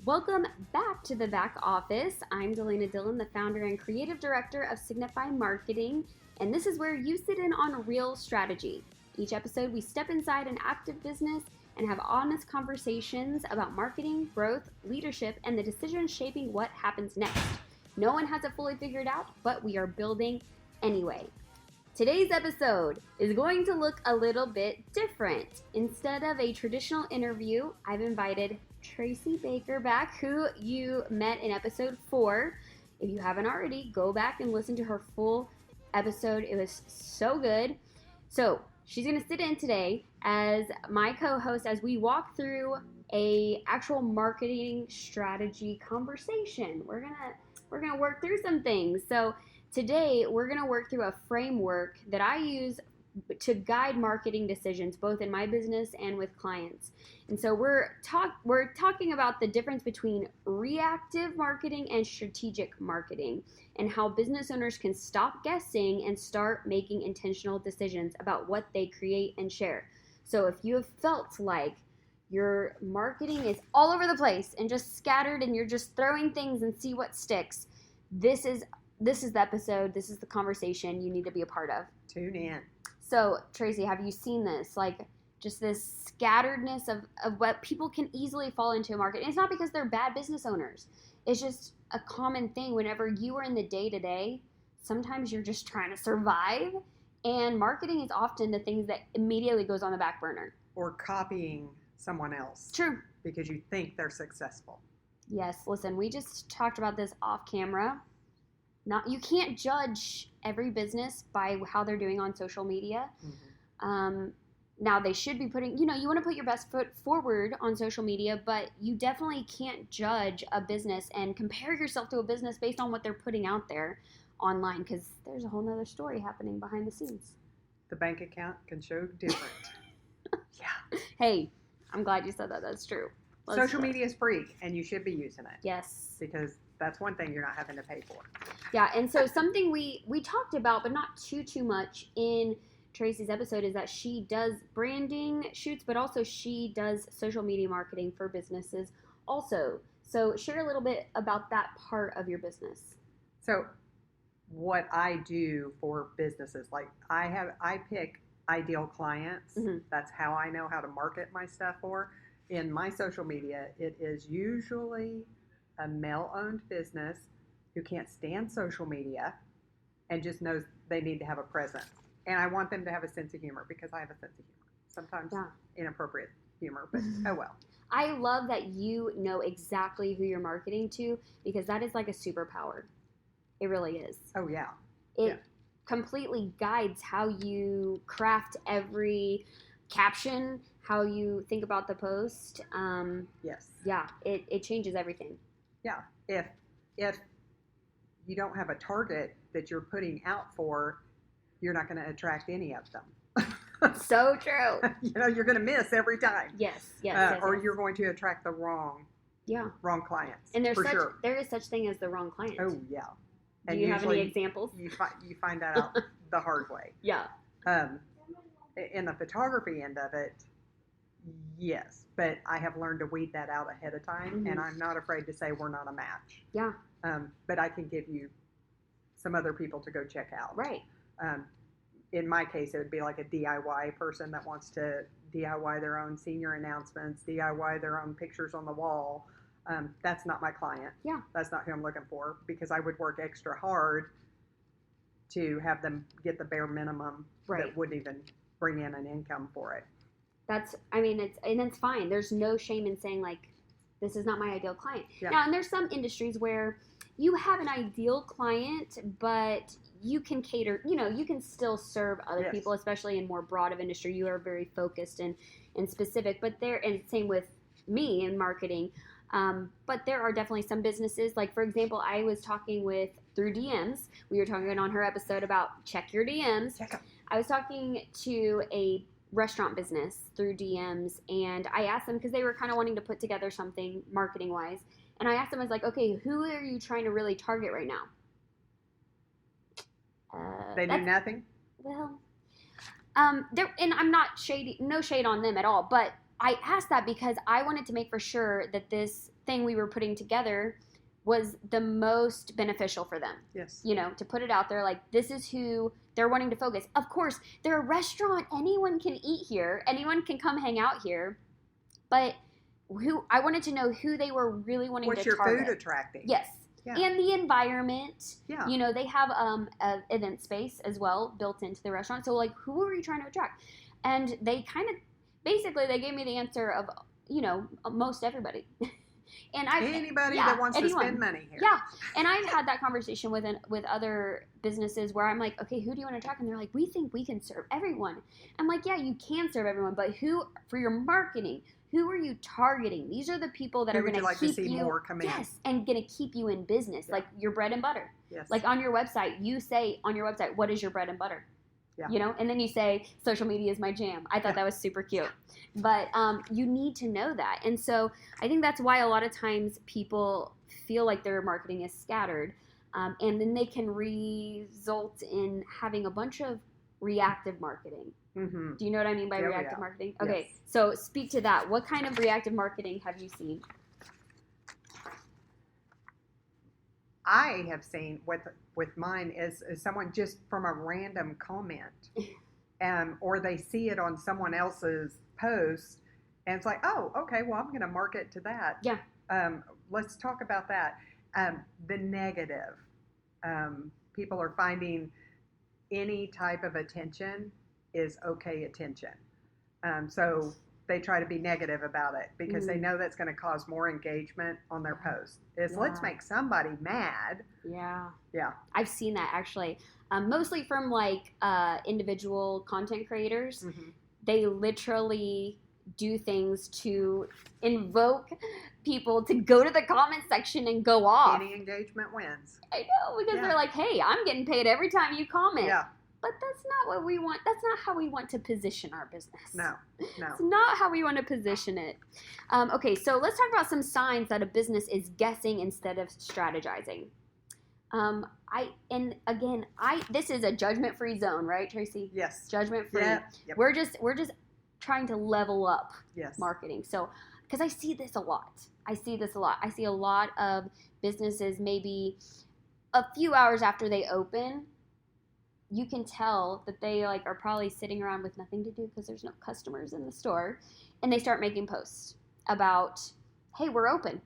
Welcome back to the back office. I'm Dalayna Dillon, the founder and creative director of Signify Marketing, and this is where you sit in on real strategy. Each episode, we step inside an active business and have honest conversations about marketing, growth, leadership, and the decisions shaping what happens next. No one has it fully figured out, but we are building anyway. Today's episode is going to look a little bit different. Instead of a traditional interview, I've invited Traci Baker back, who you met in episode 4. If you haven't already, go back and listen to her full episode. It was so good. So she's going to sit in today as my co-host as we walk through a actual marketing strategy conversation. We're gonna work through some things. So today we're gonna work through a framework that I use to guide marketing decisions, both in my business and with clients. And so we're talking about the difference between reactive marketing and strategic marketing, and how business owners can stop guessing and start making intentional decisions about what they create and share. So if you have felt like your marketing is all over the place and just scattered and you're just throwing things and see what sticks, this is the episode, this is the conversation you need to be a part of. Tune in. So, Traci, have you seen this? Like, just this scatteredness of what people can easily fall into a market. And it's not because they're bad business owners. It's just a common thing. Whenever you are in the day-to-day, sometimes you're just trying to survive. And marketing is often the things that immediately goes on the back burner. Or copying someone else. True. Because you think they're successful. Yes, listen, we just talked about this off camera. You can't judge every business by how they're doing on social media. Mm-hmm. Now they should be putting, you want to put your best foot forward on social media, but you definitely can't judge a business and compare yourself to a business based on what they're putting out there online, because there's a whole nother story happening behind the scenes. The bank account can show different. Yeah. Hey, I'm glad you said that. That's true. Social media is free, and you should be using it. Yes. Because that's one thing you're not having to pay for. Yeah, and so something we talked about, but not too much in Traci's episode, is that she does branding shoots, but also she does social media marketing for businesses also. So share a little bit about that part of your business. So what I do for businesses, like I pick ideal clients. Mm-hmm. That's how I know how to market my stuff for. In my social media, it is usually a male-owned business who can't stand social media and just knows they need to have a presence. And I want them to have a sense of humor, because I have a sense of humor. Sometimes inappropriate humor, but oh well. I love that you know exactly who you're marketing to, because that is like a superpower. It really is. Oh, yeah. It completely guides how you craft every caption, how you think about the post. Yes. Yeah, it changes everything. Yeah. If you don't have a target that you're putting out for, you're not going to attract any of them. So true. You're going to miss every time. Yes. Or you're going to attract the wrong clients. And there is such thing as the wrong client. Oh, yeah. Do you have any examples? You find that out the hard way. Yeah. In the photography end of it, yes, but I have learned to weed that out ahead of time, mm-hmm. and I'm not afraid to say we're not a match. Yeah. But I can give you some other people to go check out. Right. In my case, it would be like a DIY person that wants to DIY their own senior announcements, DIY their own pictures on the wall. That's not my client. Yeah. That's not who I'm looking for, because I would work extra hard to have them get the bare minimum that wouldn't even bring in an income for it. It's fine. There's no shame in saying, like, this is not my ideal client. Yeah. Now, and there's some industries where you have an ideal client, but you can cater, you can still serve other people, especially in more broad of industry. You are very focused and specific, and same with me in marketing. But there are definitely some businesses, like, for example, I was talking through DMs. We were talking on her episode about check your DMs. I was talking to a restaurant business through DMs, and I asked them, because they were kind of wanting to put together something marketing wise, and I asked them, I was like, okay, who are you trying to really target right now? They do nothing? Well, and I'm not no shade on them at all, but I asked that because I wanted to make for sure that this thing we were putting together was the most beneficial for them. Yes. You know, to put it out there, like, this is who they're wanting to focus. Of course, they're a restaurant. Anyone can eat here. Anyone can come hang out here. But I wanted to know who they were really wanting to target. What's your food attracting? Yes. Yeah. And the environment. Yeah. You know, they have an event space as well built into the restaurant. So, like, who are you trying to attract? And they kind of, basically, they gave me the answer of, you know, most everybody. And anybody that wants to spend money here. Yeah. And I've had that conversation with other businesses where I'm like, okay, who do you want to attract? And they're like, we think we can serve everyone. I'm like, yeah, you can serve everyone, but who, for your marketing, who are you targeting? These are the people that are going to like keep to see you, more come in. Yes, and going to keep you in business, like your bread and butter. Yes. Like on your website, you say on your website, what is your bread and butter? Yeah. You know, and then you say social media is my jam. I thought that was super cute. But you need to know that. And so I think that's why a lot of times people feel like their marketing is scattered. And then they can result in having a bunch of reactive marketing. Mm-hmm. Do you know what I mean by reactive marketing? Okay, yes. So speak to that. What kind of reactive marketing have you seen? I have seen with mine is someone just from a random comment, or they see it on someone else's post, and it's like, oh, okay, well, I'm going to market to that. Yeah. Let's talk about that. The negative. People are finding any type of attention is okay attention. So they try to be negative about it because they know that's going to cause more engagement on their post. Let's make somebody mad. Yeah. Yeah. I've seen that actually. Mostly from like individual content creators. Mm-hmm. They literally do things to invoke people to go to the comment section and go off. Any engagement wins. I know, because they're like, hey, I'm getting paid every time you comment. Yeah. But that's not what we want. That's not how we want to position our business. No. It's not how we want to position it. Okay, so let's talk about some signs that a business is guessing instead of strategizing. This is a judgment-free zone, right, Traci? Yes. Judgment-free. Yep. We're just trying to level up marketing. So, because I see this a lot. I see a lot of businesses maybe a few hours after they open, you can tell that they like are probably sitting around with nothing to do because there's no customers in the store, and they start making posts about, hey, we're open.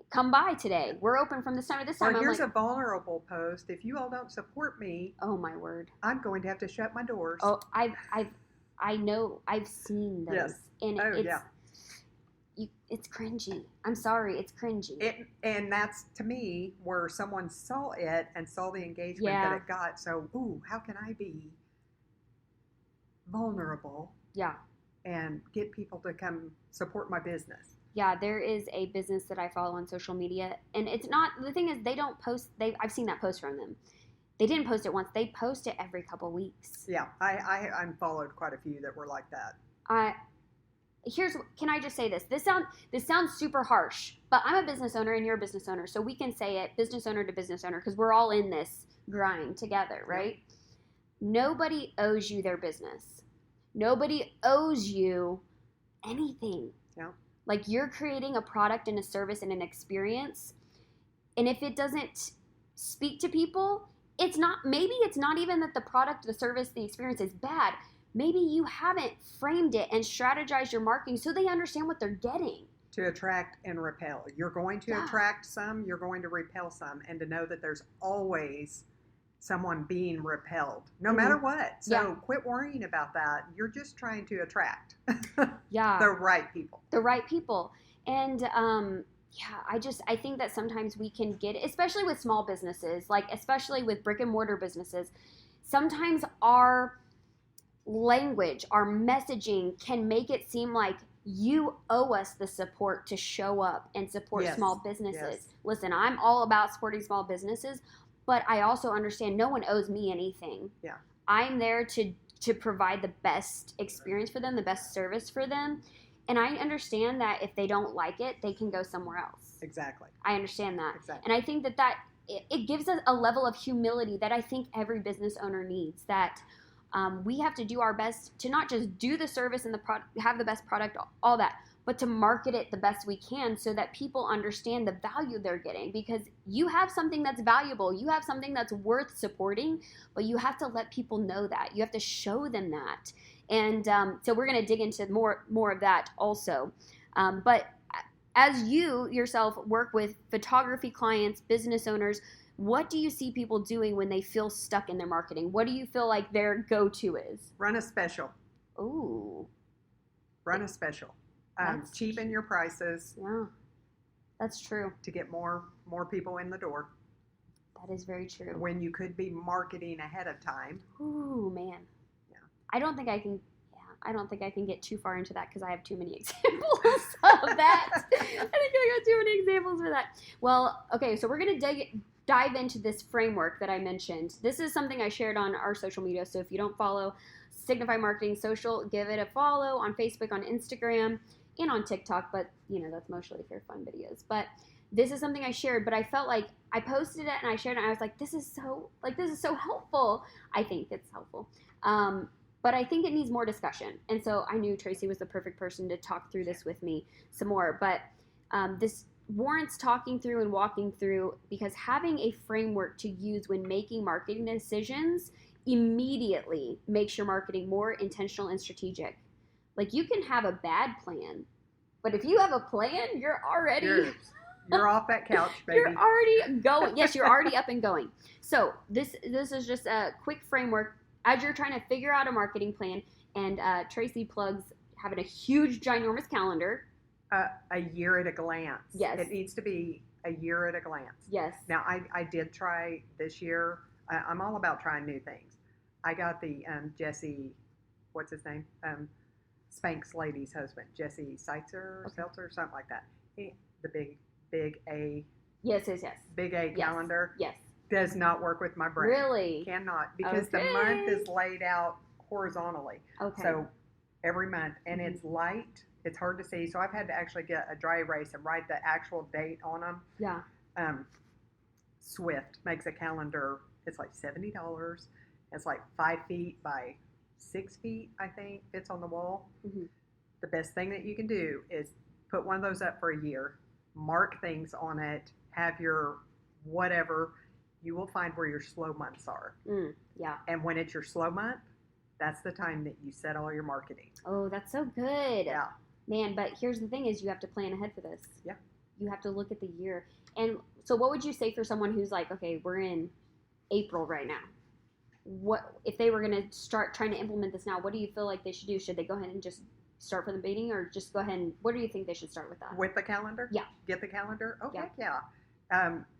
Come by today. We're open from this time to this time. Or here's a vulnerable post. If you all don't support me, oh my word, I'm going to have to shut my doors. Oh, I know. I've seen those. Yes. And it's cringy. I'm sorry, it's cringy. And that's, to me, where someone saw it and saw the engagement that it got. So, how can I be vulnerable? Yeah. And get people to come support my business. Yeah, there is a business that I follow on social media, and it's not, the thing is, they don't post, I've seen that post from them. They didn't post it once, they post it every couple weeks. Yeah, I'm followed quite a few that were like that. Can I just say this? This sounds super harsh, but I'm a business owner and you're a business owner, so we can say it business owner to business owner because we're all in this grind together, right? Yeah. Nobody owes you their business. Nobody owes you anything. Yeah. Like, you're creating a product and a service and an experience, and if it doesn't speak to people, maybe it's not even that the product, the service, the experience is bad. Maybe you haven't framed it and strategized your marketing so they understand what they're getting. To attract and repel. You're going to attract some, you're going to repel some, and to know that there's always someone being repelled, no matter what. So quit worrying about that. You're just trying to attract the right people. The right people. And I think that sometimes we can get, especially with small businesses, like especially with brick and mortar businesses, sometimes our language, our messaging can make it seem like you owe us the support to show up and support small businesses. Yes. Listen, I'm all about supporting small businesses, but I also understand no one owes me anything. Yeah. I'm there to provide the best experience for them, the best service for them. And I understand that if they don't like it, they can go somewhere else. Exactly. I understand that. Exactly. And I think that it gives us a level of humility that I think every business owner needs, that We have to do our best to not just do the service and have the best product, all that, but to market it the best we can so that people understand the value they're getting, because you have something that's valuable. You have something that's worth supporting, but you have to let people know that. You have to show them that. And so we're going to dig into more of that also. But as you yourself work with photography clients, business owners, what do you see people doing when they feel stuck in their marketing? What do you feel like their go-to is? Run a special. Ooh. Run a special. Cheapen your prices. Yeah, that's true. To get more people in the door. That is very true. When you could be marketing ahead of time. Ooh, man. Yeah. I don't think I can get too far into that because I have too many examples of that. I think I got too many examples for that. Well, okay, so we're going to dive into this framework that I mentioned. This is something I shared on our social media, so if you don't follow Signify Marketing Social, give it a follow on Facebook, on Instagram, and on TikTok, but that's mostly for fun videos. But this is something I shared, but I felt like I posted it and I shared it and I was like, this is so helpful. I think it's helpful. But I think it needs more discussion. And so I knew Traci was the perfect person to talk through this with me some more. But this warrants talking through and walking through, because having a framework to use when making marketing decisions immediately makes your marketing more intentional and strategic. Like, you can have a bad plan, but if you have a plan, you're off that couch, baby. You're already going. Yes, you're already up and going. So this is just a quick framework as you're trying to figure out a marketing plan. And Traci plugs having a huge, ginormous calendar. A year at a glance. Yes. It needs to be a year at a glance. Yes. Now, I did try this year. I'm all about trying new things. I got the Jesse, what's his name? Spank's lady's husband, Jesse Seltzer, something like that. The big A. Yes. Big A calendar. Yes. Does not work with my brain. Really? Cannot, because the month is laid out horizontally. Okay. So every month, and it's light. It's hard to see. So I've had to actually get a dry erase and write the actual date on them. Yeah. Swift makes a calendar. It's like $70. It's like 5 feet by 6 feet, I think. It's on the wall. Mm-hmm. The best thing that you can do is put one of those up for a year, mark things on it, have your whatever. You will find where your slow months are. Yeah. And when it's your slow month, that's the time that you set all your marketing. Oh, that's so good. Yeah. Man, but here's the thing is you have to plan ahead for this. Yeah. You have to look at the year. And so what would you say for someone who's like, okay, we're in April right now. What if they were going to start trying to implement this now? What do you feel like they should do? Should they go ahead and just start from the beginning, or just go ahead and what do you think they should start with that? With the calendar? Yeah. Get the calendar? Oh, yeah. Heck yeah.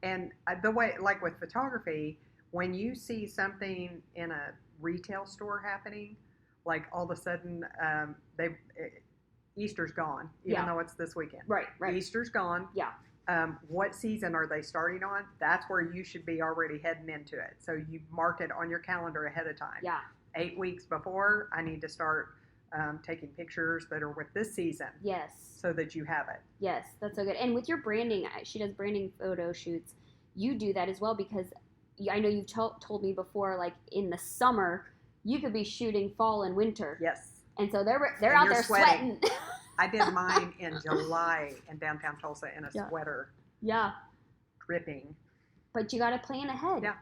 And the way, like with photography, when you see something in a retail store happening, like all of a sudden Easter's gone, even though it's this weekend. Right. Easter's gone. Yeah. What season are they starting on? That's where you should be already heading into it. So you mark it on your calendar ahead of time. Yeah. 8 weeks before, I need to start taking pictures that are with this season. Yes. So that you have it. Yes, that's so good. And with your branding, she does branding photo shoots. You do that as well, because I know you've told me before, like in the summer, you could be shooting fall and winter. Yes. And so they're out there sweating. I did mine in July in downtown Tulsa in a sweater. Yeah. Dripping. But you got to plan ahead. Yeah.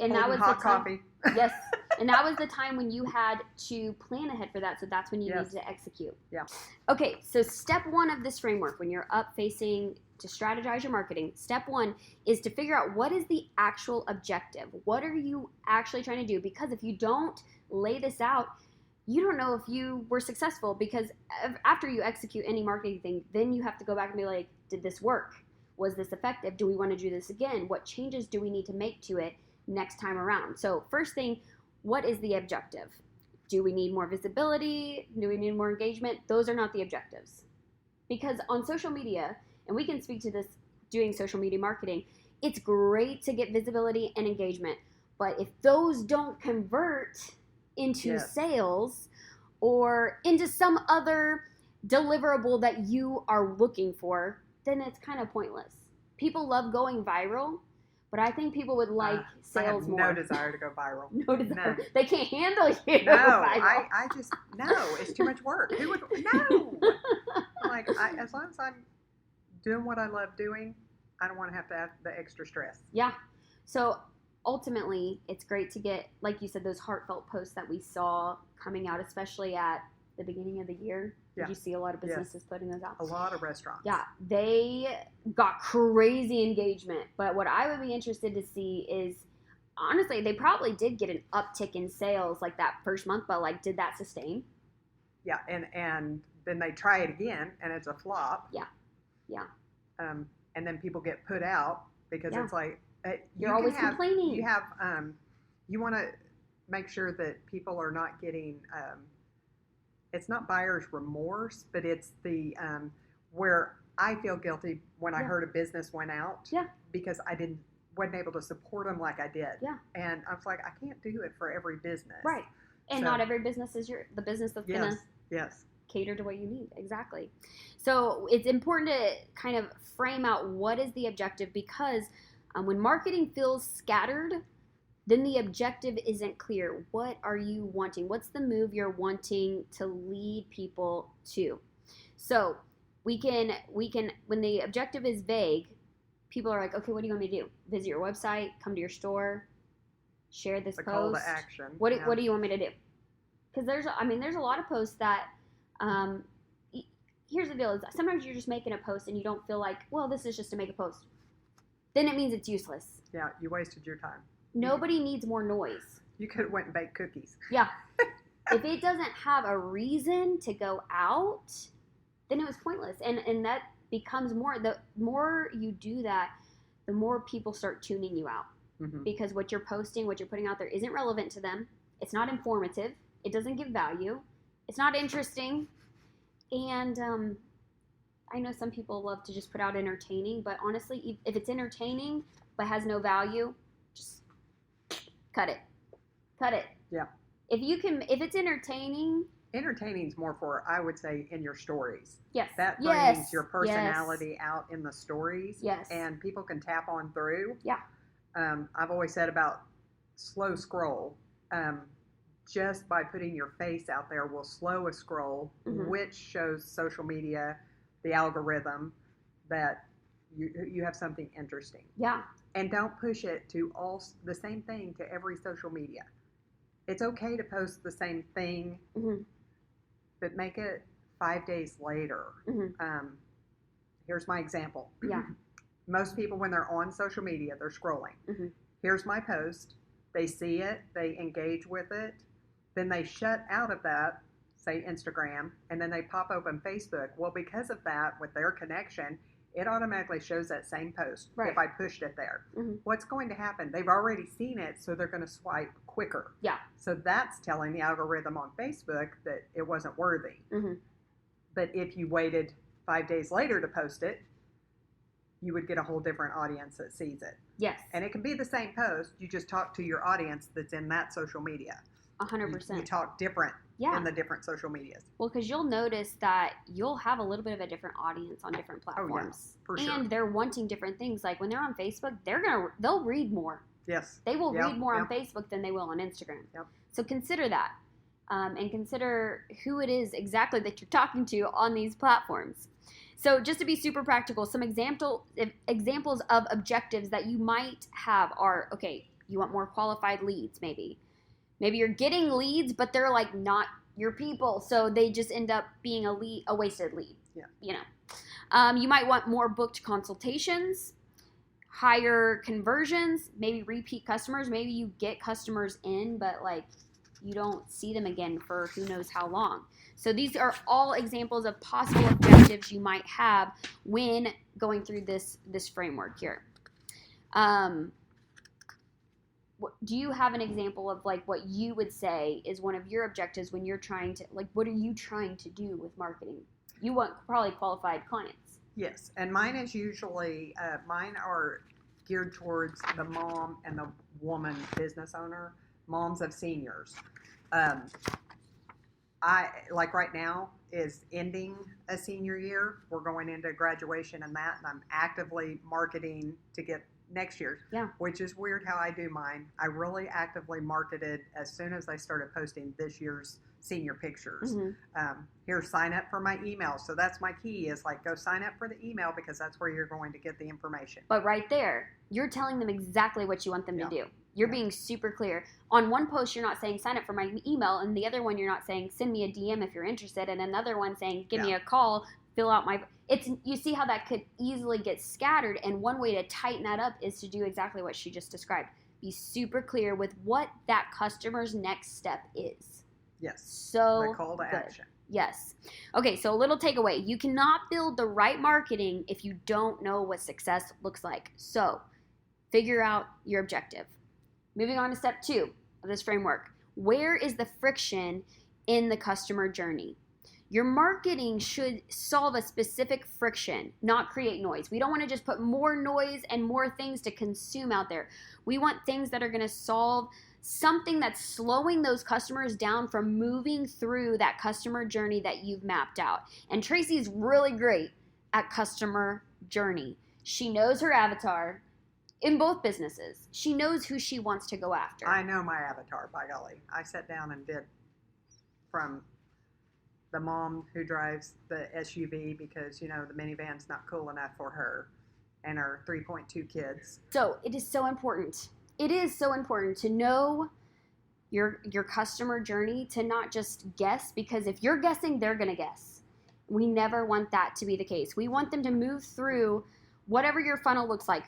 That was hot the time, coffee. Yes. And that was the time when you had to plan ahead for that. So that's when you needed to execute. Yeah. Okay. So step one of this framework, when you're up facing to strategize your marketing, step one is to figure out what is the actual objective. What are you actually trying to do? Because if you don't lay this out, you don't know if you were successful, because after you execute any marketing thing, then you have to go back and be like, did this work? Was this effective? Do we want to do this again? What changes do we need to make to it next time around? So first thing, what is the objective? Do we need more visibility? Do we need more engagement? Those are not the objectives. Because on social media, and we can speak to this doing social media marketing, it's great to get visibility and engagement. But if those don't convert into sales or into some other deliverable that you are looking for, then it's kind of pointless. People love going viral, But I think people would like sales more. I have no desire to go viral. No desire. No. They can't handle you. No, I just, no, it's too much work. Who would, no. Like, as long as I'm doing what I love doing, I don't want to have the extra stress. Yeah. So ultimately, it's great to get, like you said, those heartfelt posts that we saw coming out, especially at the beginning of the year. Did you see a lot of businesses putting those out? A lot of restaurants. Yeah. They got crazy engagement. But what I would be interested to see is, honestly, they probably did get an uptick in sales like that first month, but like, did that sustain? Yeah. And then they try it again and it's a flop. Yeah. Yeah. And then people get put out because it's like, you're always complaining. You have, you want to make sure that people are not getting, it's not buyer's remorse, but it's the, where I feel guilty when I heard a business went out. Yeah. Because I wasn't able to support them like I did. Yeah. And I was like, I can't do it for every business. Right. And not every business is the business that's going to cater to what you need. Exactly. So it's important to kind of frame out what is the objective, because when marketing feels scattered, then the objective isn't clear. What are you wanting? What's the move you're wanting to lead people to? So we can when the objective is vague, people are like, okay, what do you want me to do? Visit your website, come to your store, share this post. Call to action. What do you want me to do? Because there's a lot of posts that, here's the deal, is sometimes you're just making a post and you don't feel like, well, this is just to make a post. Then it means it's useless. Yeah, you wasted your time. Nobody needs more noise. You could have went and baked cookies. Yeah. If it doesn't have a reason to go out, then it was pointless. And that becomes the more you do that, the more people start tuning you out. Mm-hmm. Because what you're posting, what you're putting out there isn't relevant to them. It's not informative. It doesn't give value. It's not interesting. And I know some people love to just put out entertaining, but honestly, if it's entertaining but has no value, just cut it. Yeah. If it's entertaining. Entertaining is more for, I would say, in your stories. Yes. That brings your personality out in the stories. Yes. And people can tap on through. Yeah. I've always said about slow scroll. Just by putting your face out there will slow a scroll, mm-hmm. which shows social media, the algorithm, that you have something interesting. Yeah. And don't push it to the same thing to every social media. It's okay to post the same thing, mm-hmm. but make it 5 days later. Mm-hmm. Here's my example. Yeah. Most people, when they're on social media, they're scrolling. Mm-hmm. Here's my post. They see it. They engage with it. Then they shut out of that, say Instagram, and then they pop open Facebook. Well, because of that, with their connection, it automatically shows that same post if I pushed it there. Mm-hmm. What's going to happen? They've already seen it, so they're going to swipe quicker. Yeah. So that's telling the algorithm on Facebook that it wasn't worthy. Mm-hmm. But if you waited 5 days later to post it, you would get a whole different audience that sees it. Yes. And it can be the same post. You just talk to your audience that's in that social media. 100%. You talk different in the different social medias. Well, because you'll notice that you'll have a little bit of a different audience on different platforms. For sure. And they're wanting different things. Like when they're on Facebook, they'll read more. Yes. They will read more on Facebook than they will on Instagram. Yep. So consider that. And consider who it is exactly that you're talking to on these platforms. So just to be super practical, some examples of objectives that you might have are, okay, you want more qualified leads maybe. Maybe you're getting leads, but they're like not your people, so they just end up being a wasted lead. Yeah. You know, you might want more booked consultations, higher conversions, maybe repeat customers. Maybe you get customers in, but like you don't see them again for who knows how long. So these are all examples of possible objectives you might have when going through this framework here. Do you have an example of like what you would say is one of your objectives when you're trying to, like, what are you trying to do with marketing? You want probably qualified clients. Yes. And mine is usually, mine are geared towards the mom and the woman business owner, moms of seniors. I, like right now, is ending a senior year. We're going into graduation and that, and I'm actively marketing to get next year. Yeah. Which is weird how I do mine. I really actively marketed as soon as I started posting this year's senior pictures. Here, sign up for my email. So that's my key, is like, go sign up for the email, because that's where you're going to get the information. But right there, you're telling them exactly what you want them to do. You're being super clear. On one post, you're not saying sign up for my email, and the other one you're not saying send me a DM if you're interested, and another one saying give me a call, fill out my. You see how that could easily get scattered, and one way to tighten that up is to do exactly what she just described. Be super clear with what that customer's next step is. Yes. So the call to action. Yes. Okay, so a little takeaway. You cannot build the right marketing if you don't know what success looks like. So figure out your objective. Moving on to step 2 of this framework. Where is the friction in the customer journey? Your marketing should solve a specific friction, not create noise. We don't want to just put more noise and more things to consume out there. We want things that are going to solve something that's slowing those customers down from moving through that customer journey that you've mapped out. And Traci's really great at customer journey. She knows her avatar in both businesses. She knows who she wants to go after. I know my avatar, by golly. I sat down and did from the mom who drives the SUV because, the minivan's not cool enough for her, and her 3.2 kids. So it is so important. It is so important to know your customer journey, to not just guess, because if you're guessing, they're going to guess. We never want that to be the case. We want them to move through whatever your funnel looks like,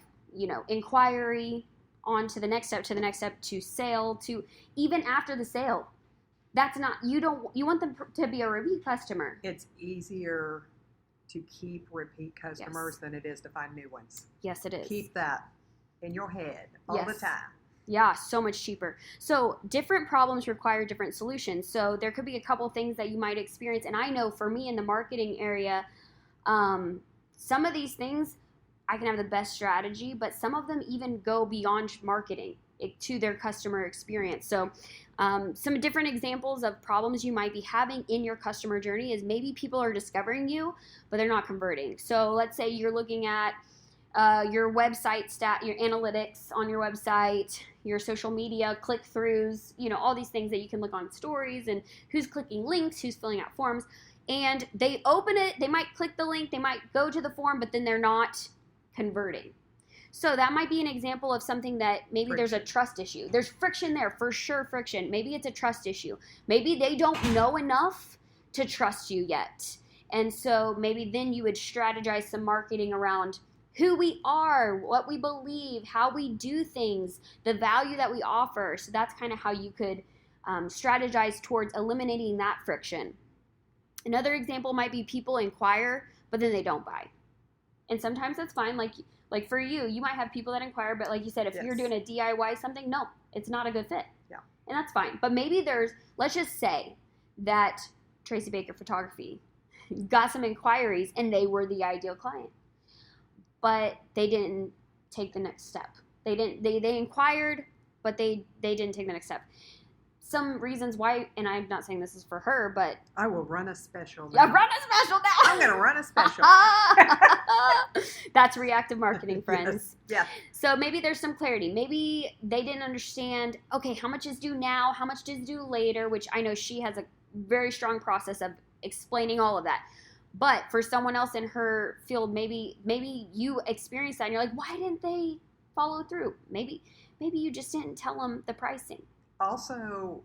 inquiry, on to the next step, to sale, to even after the sale. That's not, you want them to be a repeat customer. It's easier to keep repeat customers than it is to find new ones. Yes, it is. Keep that in your head all the time. Yeah, so much cheaper. So different problems require different solutions. So there could be a couple things that you might experience. And I know for me in the marketing area, some of these things, I can have the best strategy, but some of them even go beyond marketing to their customer experience. So some different examples of problems you might be having in your customer journey is maybe people are discovering you, but they're not converting. So let's say you're looking at your website your analytics on your website, your social media click-throughs, all these things that you can look on stories, and who's clicking links, who's filling out forms, and they open it, they might click the link, they might go to the form, but then they're not converting. So that might be an example of something that maybe there's a trust issue. There's friction there, for sure, friction. Maybe it's a trust issue. Maybe they don't know enough to trust you yet. And so maybe then you would strategize some marketing around who we are, what we believe, how we do things, the value that we offer. So that's kind of how you could strategize towards eliminating that friction. Another example might be people inquire, but then they don't buy. And sometimes that's fine. Like for you might have people that inquire, but like you said, if you're doing a DIY something, no, it's not a good fit. Yeah. And that's fine. But maybe let's just say that Traci Baker Photography got some inquiries and they were the ideal client, but they didn't take the next step. They inquired, but they didn't take the next step. Some reasons why, and I'm not saying this is for her, but I will run a special now. Yeah, run a special now. I'm going to run a special. That's reactive marketing, friends. Yes. Yeah. So maybe there's some clarity. Maybe they didn't understand, okay, how much is due now? How much is due later? Which I know she has a very strong process of explaining all of that. But for someone else in her field, maybe you experienced that and you're like, why didn't they follow through? Maybe you just didn't tell them the pricing. Also,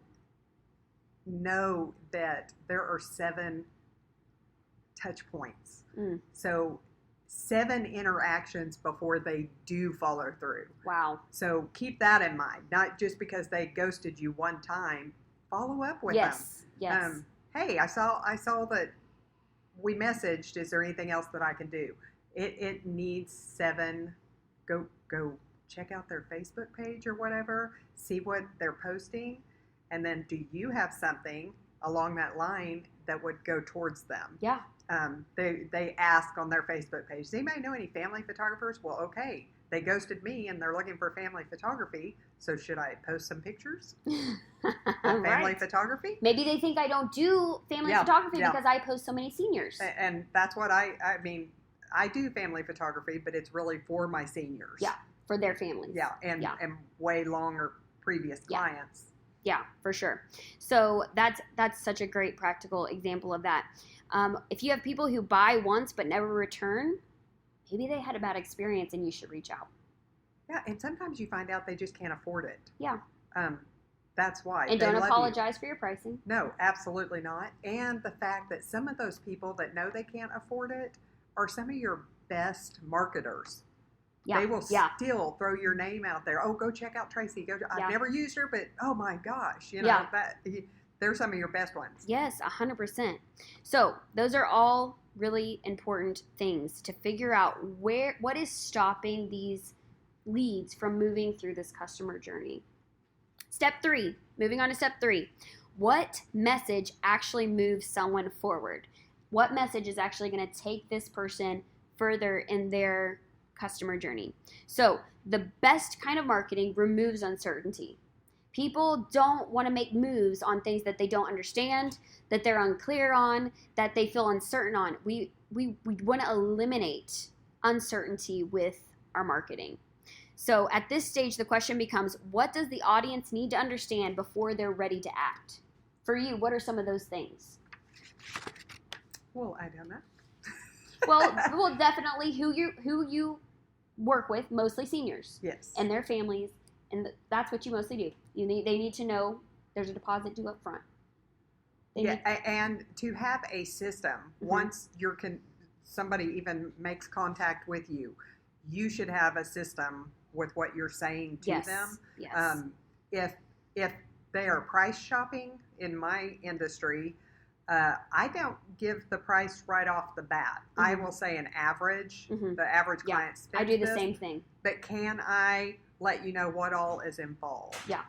know that there are 7 touch points. So 7 interactions before they do follow through. Wow. So keep that in mind. Not just because they ghosted you one time, follow up with them. Yes. Hey, I saw that we messaged. Is there anything else that I can do? It needs 7. Go check out their Facebook page or whatever, see what they're posting, and then do you have something along that line that would go towards them? Yeah. They ask on their Facebook page, does anybody know any family photographers? Well, okay, they ghosted me and they're looking for family photography, so should I post some pictures of family photography? Maybe they think I don't do family photography because I post so many seniors. And that's what I mean, I do family photography, but it's really for my seniors. Yeah. for their families. Yeah, and way longer previous clients. Yeah, for sure. So that's such a great practical example of that. If you have people who buy once but never return, maybe they had a bad experience and you should reach out. Yeah, and sometimes you find out they just can't afford it. Yeah. That's why. And don't apologize for your pricing. No, absolutely not. And the fact that some of those people that know they can't afford it are some of your best marketers. Yeah. They will still throw your name out there. Oh, go check out Traci. I've never used her, but oh my gosh, they're some of your best ones. Yes, 100%. So those are all really important things to figure out what is stopping these leads from moving through this customer journey. Step 3, moving on to step 3. What message actually moves someone forward? What message is actually going to take this person further in their customer journey? So the best kind of marketing removes uncertainty. People don't want to make moves on things that they don't understand, that they're unclear on, that they feel uncertain on. We want to eliminate uncertainty with our marketing. So at this stage, the question becomes, what does the audience need to understand before they're ready to act? For you, what are some of those things? Well, I don't know. well, definitely who you work with, mostly seniors. Yes. And their families, and that's what you mostly do. They need to know there's a deposit due up front. And to have a system, once somebody even makes contact with you, you should have a system with what you're saying to them. Yes. If they are price shopping in my industry, I don't give the price right off the bat. I will say an average, the average client spends. I do the same thing. But can I let you know what all is involved? Yeah.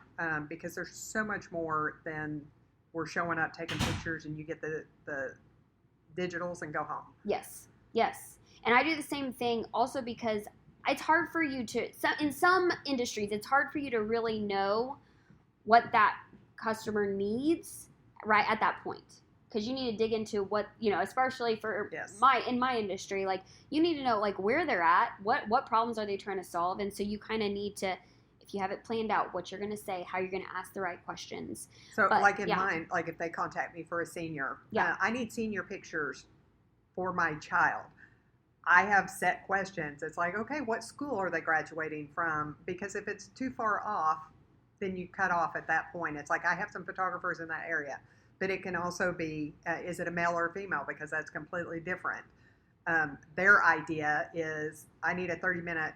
Because there's so much more than we're showing up, taking pictures, and you get the digitals and go home. Yes. And I do the same thing also because it's hard for you in some industries, it's hard for you to really know what that customer needs right at that point. Because you need to dig into what, especially for in my industry, like you need to know like where they're at, what problems are they trying to solve. And so you kind of need to, if you have it planned out, what you're going to say, how you're going to ask the right questions. So mine, like if they contact me for a senior, I need senior pictures for my child. I have set questions. It's like, okay, what school are they graduating from? Because if it's too far off, then you cut off at that point. It's like I have some photographers in that area. But it can also be, is it a male or a female? Because that's completely different. Their idea is, I need a 30-minute,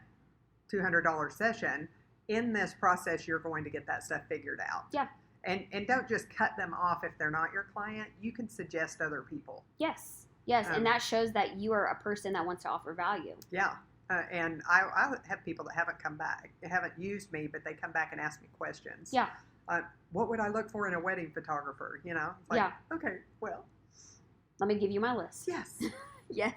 $200 session. In this process, you're going to get that stuff figured out. Yeah. And don't just cut them off if they're not your client. You can suggest other people. Yes. And that shows that you are a person that wants to offer value. Yeah. And I have people that haven't come back. They haven't used me, but they come back and ask me questions. Yeah. What would I look for in a wedding photographer? It's like, okay, well. Let me give you my list. Yes. Yes.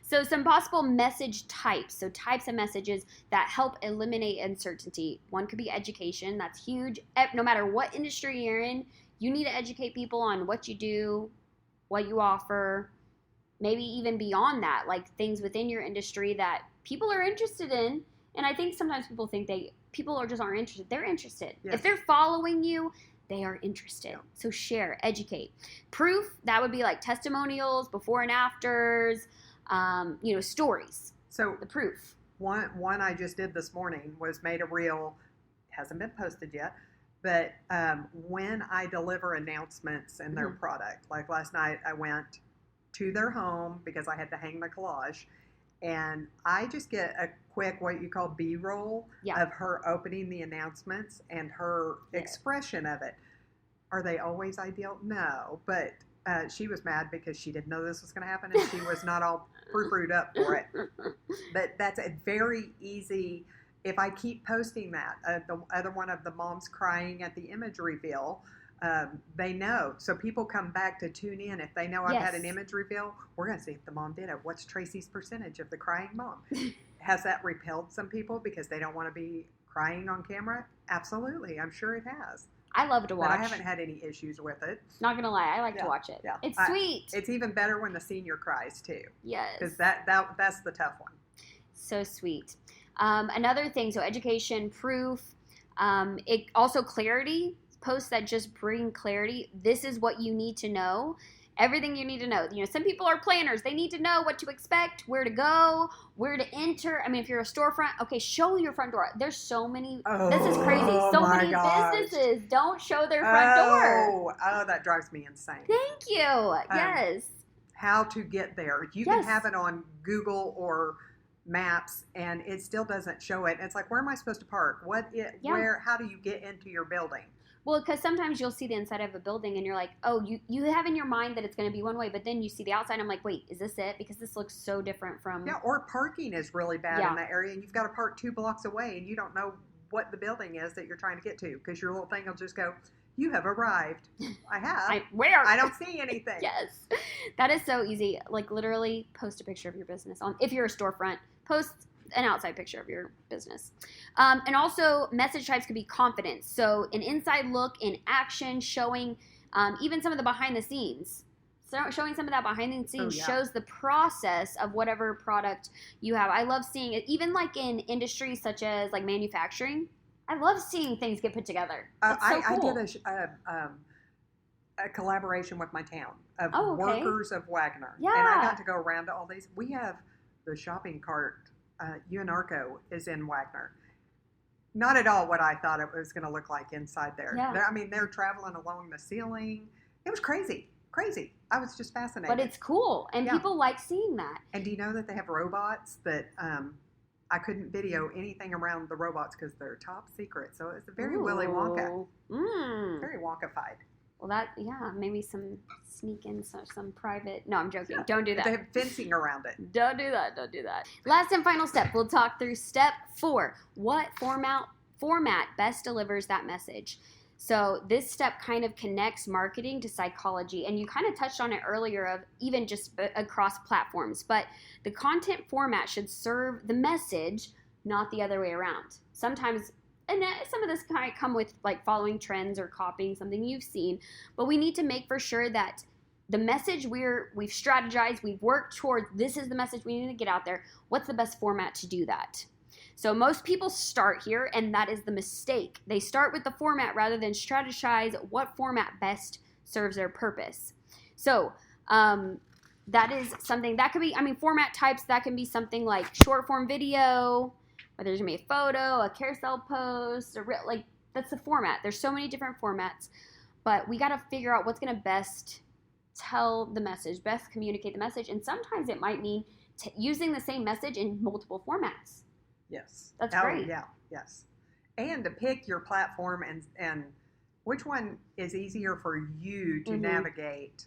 So some possible message types. So types of messages that help eliminate uncertainty. One could be education. That's huge. No matter what industry you're in, you need to educate people on what you do, what you offer, maybe even beyond that, like things within your industry that people are interested in. And I think sometimes people think people just aren't interested. They're interested. Yes. If they're following you, they are interested. Yeah. So share, educate. Proof, that would be like testimonials, before and afters, stories. So the proof. One I just did this morning was made a reel. Hasn't been posted yet. But when I deliver announcements in their product, like last night I went to their home because I had to hang the collage. And I just get a quick, what you call B-roll of her opening the announcements and her expression of it. Are they always ideal? No, but she was mad because she didn't know this was going to happen and she was not all frou-frued up for it. But that's a very easy, if I keep posting that, the other one of the moms crying at the image reveal, they know. So people come back to tune in. If they know I've had an image reveal, we're going to see if the mom did it. What's Traci's percentage of the crying mom? Has that repelled some people because they don't want to be crying on camera? Absolutely. I'm sure it has. I love to watch. But I haven't had any issues with it. Not going to lie. I like to watch it. Yeah. It's sweet. It's even better when the senior cries too. Yes. Because that's the tough one. So sweet. Another thing, so education, proof, it also clarity, posts that just bring clarity. This is what you need to know. Everything you need to know. Some people are planners. They need to know what to expect, where to go, where to enter. I mean, if you're a storefront, okay, show your front door. There's so many. This is crazy. So many businesses don't show their front door. Oh, that drives me insane. Thank you. Yes. How to get there. You can have it on Google or Maps, and it still doesn't show it. It's like, where am I supposed to park? Where? How do you get into your building? Well, because sometimes you'll see the inside of a building and you're like, oh, you have in your mind that it's going to be one way, but then you see the outside and I'm like, wait, is this it? Because this looks so different from... Yeah, or parking is really bad in that area and you've got to park 2 blocks away and you don't know what the building is that you're trying to get to because your little thing will just go, you have arrived. I have. Where? I don't see anything. Yes. That is so easy. Like literally post a picture of your business if you're a storefront, post an outside picture of your business. And also message types could be confidence. So an inside look in action, showing even some of the behind the scenes. So showing some of that behind the scenes shows the process of whatever product you have. I love seeing it, even like in industries such as like manufacturing. I love seeing things get put together. It's so cool. I did a collaboration with my town of workers of Wagner. Yeah. And I got to go around to all these. We have the shopping cart. UNARCO is in Wagner. Not at all what I thought it was going to look like inside there. Yeah. They're traveling along the ceiling. It was crazy. I was just fascinated. But it's cool, and people like seeing that. And do you know that they have robots that I couldn't video anything around the robots because they're top secret. So it's a very Willy Wonka. Very Wonka-fied. Well, maybe some sneak in some private. No, I'm joking. Don't do that. They have fencing around it. Don't do that. Last and final step. We'll talk through step 4. What format best delivers that message? So this step kind of connects marketing to psychology, and you kind of touched on it earlier of even just across platforms. But the content format should serve the message, not the other way around. Sometimes. And some of this might come with like following trends or copying something you've seen, but we need to make for sure that the message we've strategized, we've worked towards, this is the message we need to get out there. What's the best format to do that? So most people start here, and that is the mistake. They start with the format rather than strategize what format best serves their purpose. So that is something that could be, format types, that can be something like short form video, whether there's going to be a photo, a carousel post, that's the format. There's so many different formats, but we got to figure out what's going to best tell the message, best communicate the message, and sometimes it might mean using the same message in multiple formats. Yes. That's great. Yeah, yes. And to pick your platform and which one is easier for you to navigate.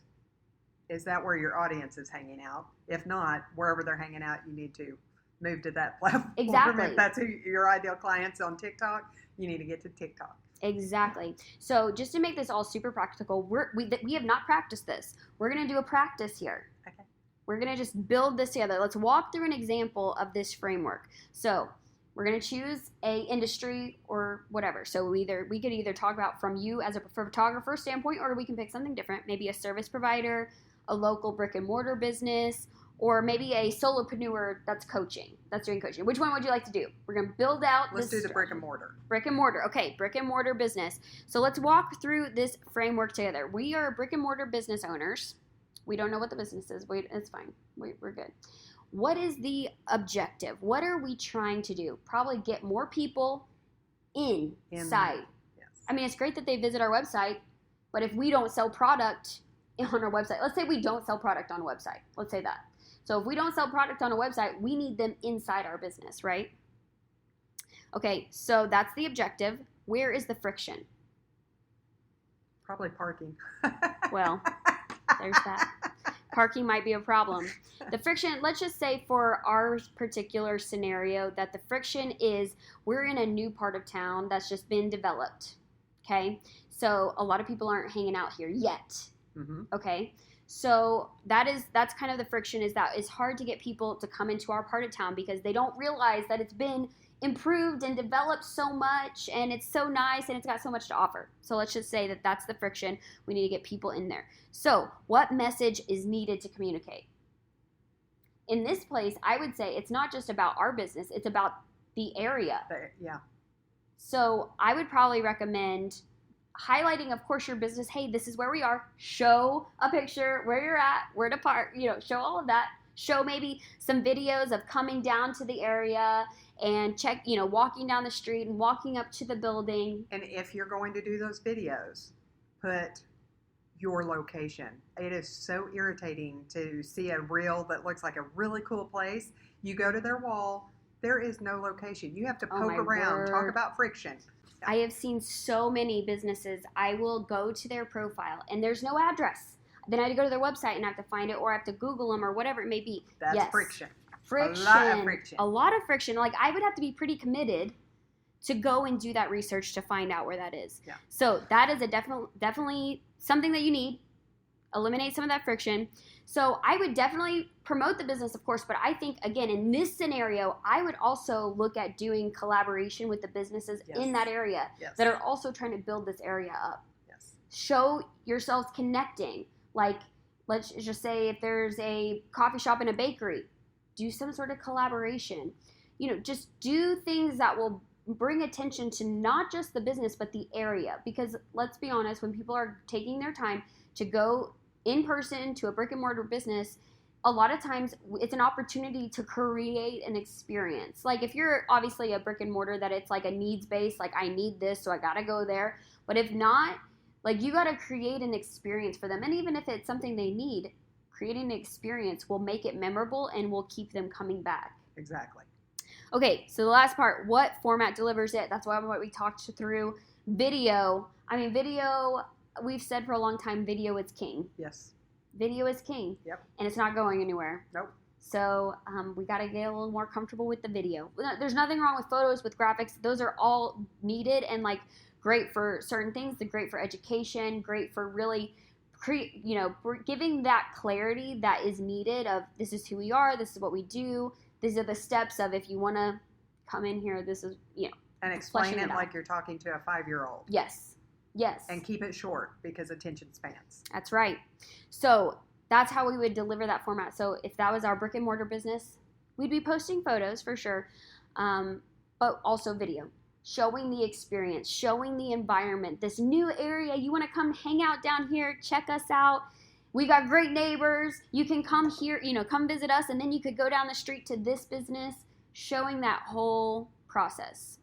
Is that where your audience is hanging out? If not, wherever they're hanging out, you need to move to that platform. Exactly. If that's who your ideal client's on TikTok, you need to get to TikTok. Exactly. So just to make this all super practical, we have not practiced this. We're going to do a practice here. Okay. We're going to just build this together. Let's walk through an example of this framework. So we're going to choose a industry or whatever. So we could either talk about from you as a photographer standpoint, or we can pick something different, maybe a service provider, a local brick and mortar business, or maybe a solopreneur that's doing coaching. Which one would you like to do? We're going to build out Let's do the brick and mortar. Brick and mortar. Okay, brick and mortar business. So let's walk through this framework together. We are brick and mortar business owners. We don't know what the business is. It's fine. We're good. What is the objective? What are we trying to do? Probably get more people inside. Yes. It's great that they visit our website, but if we don't sell product on our website, let's say we don't sell product on a website. Let's say that. So if we don't sell product on a website, we need them inside our business, right? Okay, so that's the objective. Where is the friction? Probably parking. Well, there's that. Parking might be a problem. The friction, let's just say for our particular scenario that the friction is we're in a new part of town that's just been developed, okay? So a lot of people aren't hanging out here yet, okay? So that's kind of the friction, is that it's hard to get people to come into our part of town because they don't realize that it's been improved and developed so much and it's so nice and it's got so much to offer. So let's just say that that's the friction. We need to get people in there. So what message is needed to communicate? In this place, I would say it's not just about our business. It's about the area. Yeah. So I would probably recommend highlighting, of course, your business. Hey, this is where we are. Show a picture where you're at, where to park, show all of that. Show maybe some videos of coming down to the area and check, walking down the street and walking up to the building. And if you're going to do those videos, put your location. It is so irritating to see a reel that looks like a really cool place. You go to their wall, there is no location. You have to poke around, talk about friction. I have seen so many businesses, I will go to their profile and there's no address. Then I have to go to their website and I have to find it, or I have to Google them or whatever it may be. That's friction. Friction. A lot of friction. Like, I would have to be pretty committed to go and do that research to find out where that is. Yeah. So that is a definitely something that you need. Eliminate some of that friction. So I would definitely promote the business, of course, but I think, again, in this scenario, I would also look at doing collaboration with the businesses in that area that are also trying to build this area up. Yes. Show yourselves connecting. Like, let's just say if there's a coffee shop and a bakery, do some sort of collaboration. Just do things that will bring attention to not just the business, but the area. Because let's be honest, when people are taking their time to go in person to a brick and mortar business, a lot of times it's an opportunity to create an experience. Like, if you're obviously a brick and mortar that it's like a needs based, like I need this, so I got to go there. But if not, like, you got to create an experience for them. And even if it's something they need, creating an experience will make it memorable and will keep them coming back. Exactly. Okay, so the last part, what format delivers it? That's what we talked through. Video. Video, we've said for a long time, video is king. Yes. Video is king. Yep. And it's not going anywhere. Nope. So we got to get a little more comfortable with the video. There's nothing wrong with photos, with graphics. Those are all needed and great for certain things. They're great for education, great for really giving that clarity that is needed of this is who we are, this is what we do, these are the steps of if you want to come in here, this is, And explain it like you're talking to a 5-year-old. Yes. And keep it short because attention spans. That's right. So that's how we would deliver that format. So if that was our brick and mortar business, we'd be posting photos for sure, but also video. Showing the experience, showing the environment, this new area, you want to come hang out down here, check us out. We got great neighbors. You can come here, come visit us, and then you could go down the street to this business, showing that whole process.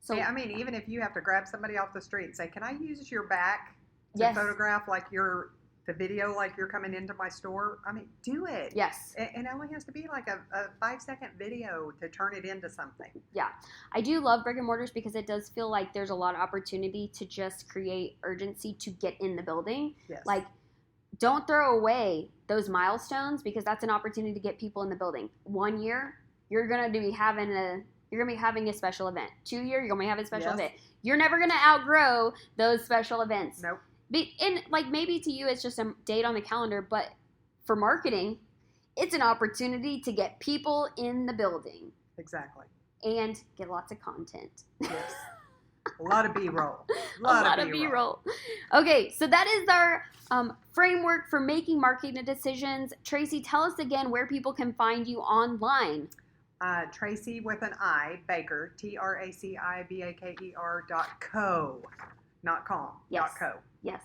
So yeah, even if you have to grab somebody off the street and say, can I use your back to photograph the video like you're coming into my store? Do it. Yes. It only has to be like a 5-second video to turn it into something. Yeah. I do love brick and mortars because it does feel like there's a lot of opportunity to just create urgency to get in the building. Yes. Don't throw away those milestones because that's an opportunity to get people in the building. 1 year, you're going to be having a special event. 2 years, you're going to be having a special event. You're never going to outgrow those special events. Nope. And maybe to you it's just a date on the calendar, but for marketing, it's an opportunity to get people in the building. Exactly. And get lots of content. Yes. A lot of B-roll. A lot of B-roll. Okay, so that is our framework for making marketing decisions. Traci, tell us again where people can find you online. Traci with an I, Baker, TraciBaker.co. Not com. Yes. .co. Yes.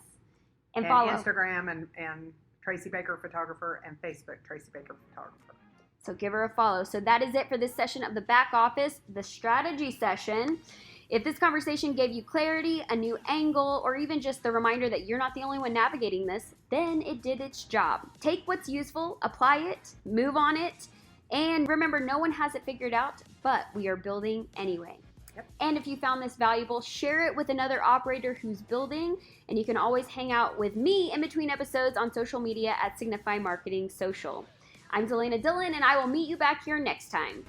And follow Instagram and Traci Baker Photographer, and Facebook Traci Baker Photographer. So give her a follow. So that is it for this session of the back office, the strategy session. If this conversation gave you clarity, a new angle, or even just the reminder that you're not the only one navigating this, then it did its job. Take what's useful, apply it, move on it, and remember, no one has it figured out, but we are building anyway. Yep. And if you found this valuable, share it with another operator who's building, and you can always hang out with me in between episodes on social media at Signify Marketing Social. I'm Dalayna Dillon, and I will meet you back here next time.